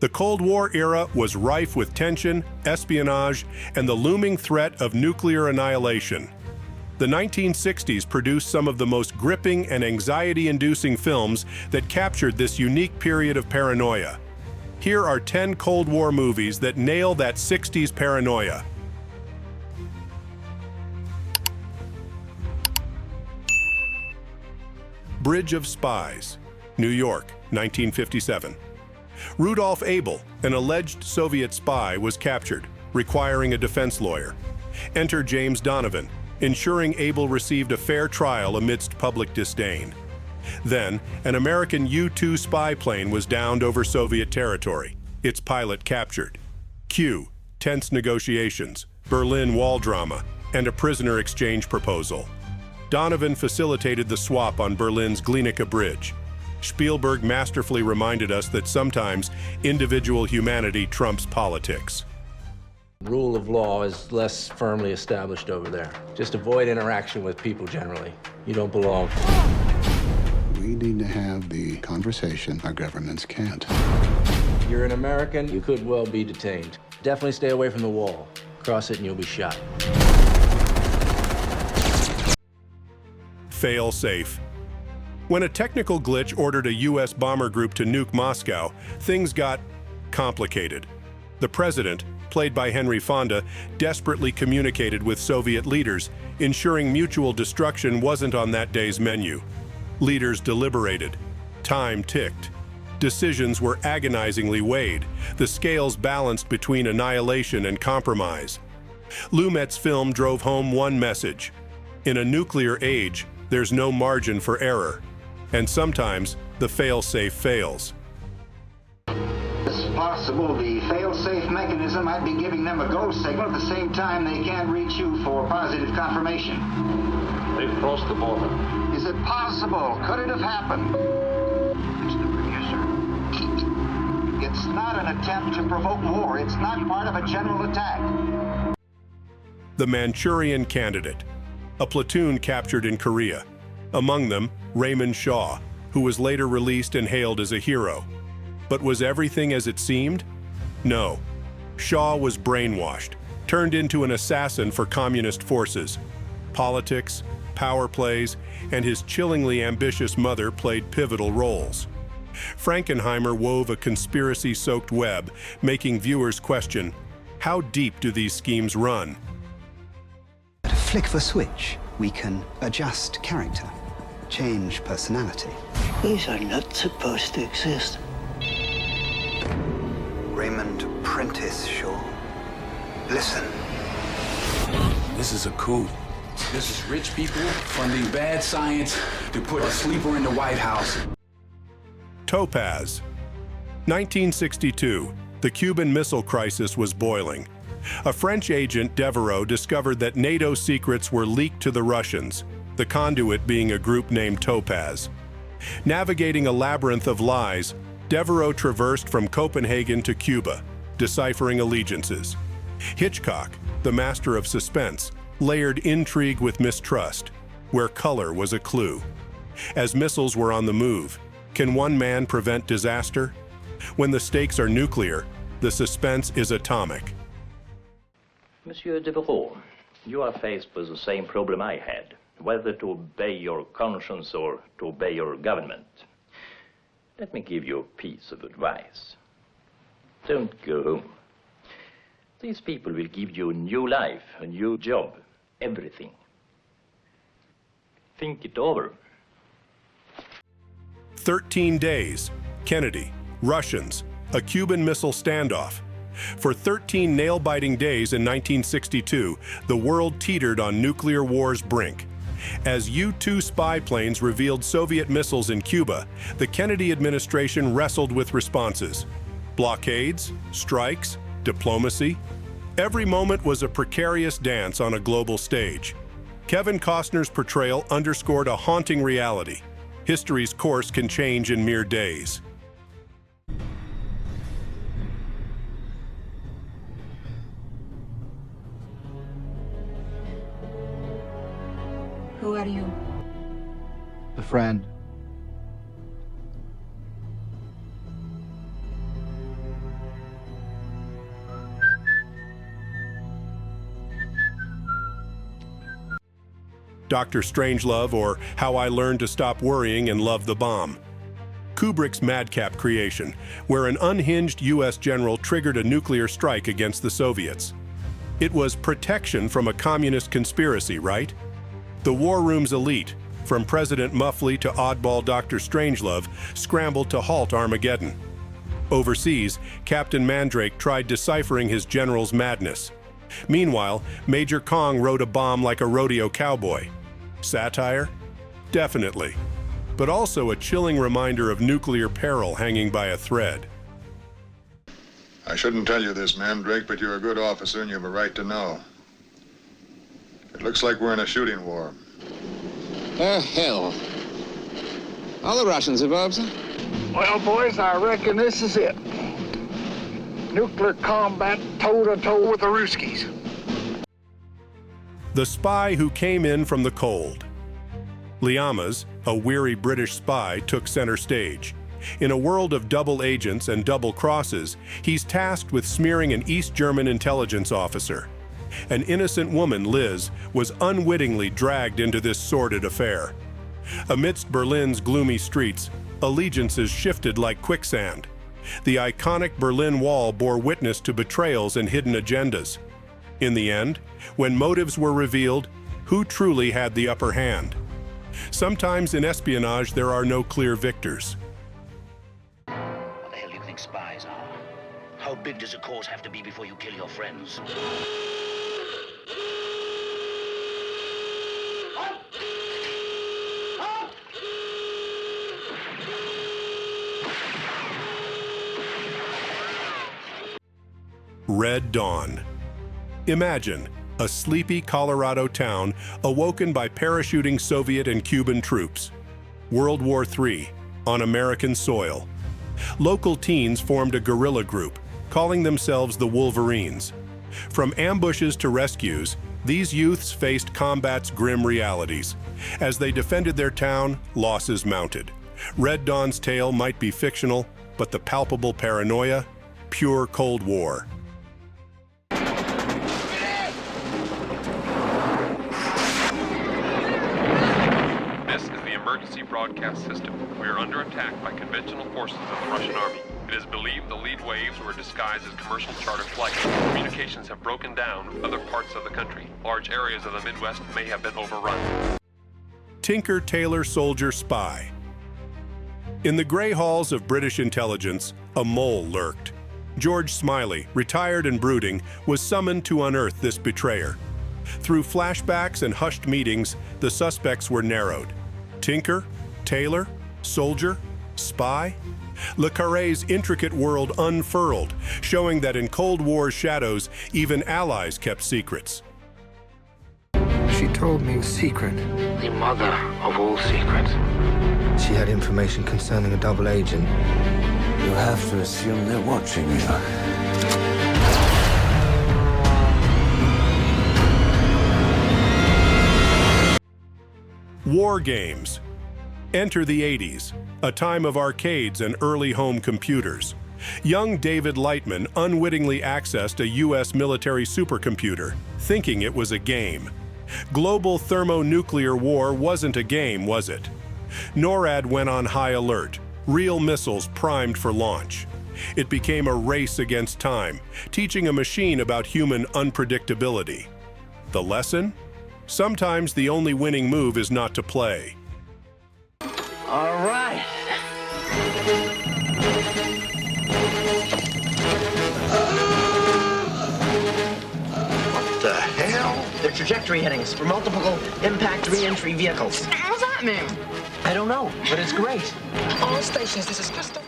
The Cold War era was rife with tension, espionage, and the looming threat of nuclear annihilation. The 1960s produced some of the most gripping and anxiety-inducing films that captured this unique period of paranoia. Here are 10 Cold War movies that nail that 60s paranoia. Bridge of Spies, New York, 1957. Rudolf Abel, an alleged Soviet spy, was captured, requiring a defense lawyer. Enter James Donovan, ensuring Abel received a fair trial amidst public disdain. Then, an American U-2 spy plane was downed over Soviet territory, its pilot captured. Cue tense negotiations, Berlin Wall drama, and a prisoner exchange proposal. Donovan facilitated the swap on Berlin's Glienicke Bridge. Spielberg masterfully reminded us that sometimes individual humanity trumps politics. Rule of law is less firmly established over there. Just avoid interaction with people generally. You don't belong. We need to have the conversation our governments can't. You're an American, you could well be detained. Definitely stay away from the wall. Cross it and you'll be shot. Fail safe. When a technical glitch ordered a U.S. bomber group to nuke Moscow, things got complicated. The president, played by Henry Fonda, desperately communicated with Soviet leaders, ensuring mutual destruction wasn't on that day's menu. Leaders deliberated. Time ticked. Decisions were agonizingly weighed, the scales balanced between annihilation and compromise. Lumet's film drove home one message. In a nuclear age, there's no margin for error. And sometimes, the fail-safe fails. It's possible the fail-safe mechanism might be giving them a go signal at the same time they can't reach you for positive confirmation. They've crossed the border. Is it possible? Could it have happened? Mr. Producer, it's not an attempt to provoke war. It's not part of a general attack. The Manchurian Candidate, a platoon captured in Korea. Among them, Raymond Shaw, who was later released and hailed as a hero. But was everything as it seemed? No. Shaw was brainwashed, turned into an assassin for communist forces. Politics, power plays, and his chillingly ambitious mother played pivotal roles. Frankenheimer wove a conspiracy-soaked web, making viewers question, how deep do these schemes run? At a flick of a switch, we can adjust character, change personality. These are not supposed to exist. Raymond Prentice Shaw. Listen. This is a coup. This is rich people funding bad science to put a sleeper in the White House. Topaz. 1962, the Cuban Missile Crisis was boiling. A French agent, Devereaux, discovered that NATO secrets were leaked to the Russians, the conduit being a group named Topaz. Navigating a labyrinth of lies, Devereaux traversed from Copenhagen to Cuba, deciphering allegiances. Hitchcock, the master of suspense, layered intrigue with mistrust, where color was a clue. As missiles were on the move, can one man prevent disaster? When the stakes are nuclear, the suspense is atomic. Monsieur Devereaux, you are faced with the same problem I had, whether to obey your conscience or to obey your government. Let me give you a piece of advice. Don't go home. These people will give you a new life, a new job, everything. Think it over. 13 days, Kennedy, Russians, a Cuban missile standoff. For 13 nail-biting days in 1962, the world teetered on nuclear war's brink. As U-2 spy planes revealed Soviet missiles in Cuba, the Kennedy administration wrestled with responses. Blockades, strikes, diplomacy. Every moment was a precarious dance on a global stage. Kevin Costner's portrayal underscored a haunting reality. History's course can change in mere days. Who are you? A friend. Dr. Strangelove, or How I Learned to Stop Worrying and Love the Bomb. Kubrick's madcap creation, where an unhinged U.S. general triggered a nuclear strike against the Soviets. It was protection from a communist conspiracy, right? The war room's elite, from President Muffley to oddball Dr. Strangelove, scrambled to halt Armageddon. Overseas, Captain Mandrake tried deciphering his general's madness. Meanwhile, Major Kong rode a bomb like a rodeo cowboy. Satire? Definitely. But also a chilling reminder of nuclear peril hanging by a thread. I shouldn't tell you this, Mandrake, but you're a good officer and you have a right to know. It looks like we're in a shooting war. Hell. All the Russians have obs. Well, boys, I reckon this is it. Nuclear combat toe-to-toe with the Ruskies. The spy who came in from the cold. Liamas, a weary British spy, took center stage. In a world of double agents and double crosses, he's tasked with smearing an East German intelligence officer. An innocent woman, Liz, was unwittingly dragged into this sordid affair. Amidst Berlin's gloomy streets, allegiances shifted like quicksand. The iconic Berlin Wall bore witness to betrayals and hidden agendas. In the end, when motives were revealed, who truly had the upper hand? Sometimes in espionage, there are no clear victors. What the hell do you think spies are? How big does a cause have to be before you kill your friends? Red Dawn. Imagine a sleepy Colorado town awoken by parachuting Soviet and Cuban troops. World War III, on American soil. Local teens formed a guerrilla group, calling themselves the Wolverines. From ambushes to rescues, these youths faced combat's grim realities. As they defended their town, losses mounted. Red Dawn's tale might be fictional, but the palpable paranoia, pure Cold War. Emergency broadcast system. We are under attack by conventional forces of the Russian army. It is believed the lead waves were disguised as commercial charter flights. Communications have broken down with other parts of the country. Large areas of the Midwest may have been overrun. Tinker, Tailor, Soldier, Spy. In the gray halls of British intelligence, a mole lurked. George Smiley, retired and brooding, was summoned to unearth this betrayer. Through flashbacks and hushed meetings, the suspects were narrowed. Tinker, Tailor, Soldier, Spy? Le Carré's intricate world unfurled, showing that in Cold War's shadows, even allies kept secrets. She told me a secret. The mother of all secrets. She had information concerning a double agent. You have to assume they're watching you. WarGames. Enter the 80s, a time of arcades and early home computers. Young David Lightman unwittingly accessed a U.S. military supercomputer, thinking it was a game. Global thermonuclear war wasn't a game, was it? NORAD went on high alert, real missiles primed for launch. It became a race against time, teaching a machine about human unpredictability. The lesson? Sometimes the only winning move is not to play. All right. What the hell? They're trajectory headings for multiple impact re-entry vehicles. What does that mean? I don't know, but it's great. All stations, this is Crystal.